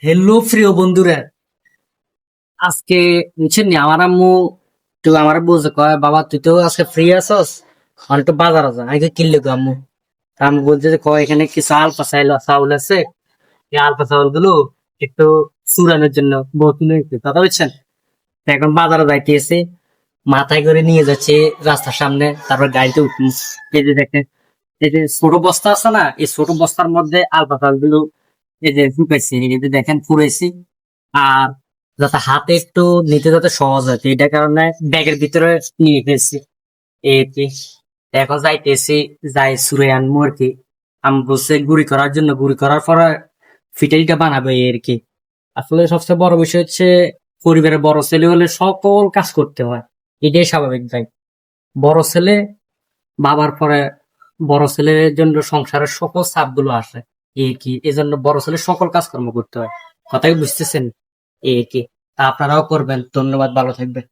Hello প্রিয় বন্ধুরা, আজকে বুঝছেন নি আমার আম্মু তো আমার বলছে কয় বাবা তুই তো আজকে ফ্রি আছস, আমার একটু বাজার আছে আমি কই, কিনলে গো আম্মু? তা আমি বলছে যে কয় এখানে কিছু আলপা চাউল আছে, এই আলপা চাউল গুলো একটু চুরানোর জন্য বোতলে একটু কথা বলছেন। তো এখন বাজারে যাইতেছি, মাথায় করে নিয়ে যাচ্ছে রাস্তার সামনে, তারপর গাড়িতে উঠি। এই যে দেখেন, এই যে ছোট বস্তা আছে না, এই ছোট বস্তার মধ্যে আলপা চাউল গুলো এই যে ঢুকাইছি, এই যে দেখেন পুরাইছি। আর যাতে হাতে একটু নিতে যাতে সহজ হয়, তো এটার কারণে ব্যাগের ভিতরে নিয়ে ফেলছি। এই আর কি। এখন যাইতেছি, যাই সুরে আনবো আর কি। আমি বলছে গুড়ি করার জন্য, গুড়ি করার পরে ফিটাইটা বানাবে এই আর কি। আসলে সবচেয়ে বড় বিষয় হচ্ছে পরিবারের বড় ছেলে হলে সকল কাজ করতে হয়, এটাই স্বাভাবিক ভাই। বড় ছেলে বাবার পরে বড় ছেলের জন্য সংসারের সকল চাপ গুলো আসে, এই কি এজন্য বড় ছেলে সকল কাজকর্ম করতে হয়। কথা কি বুঝতেছেন? এই কি, তা আপনারাও করবেন। ধন্যবাদ, ভালো থাকবেন।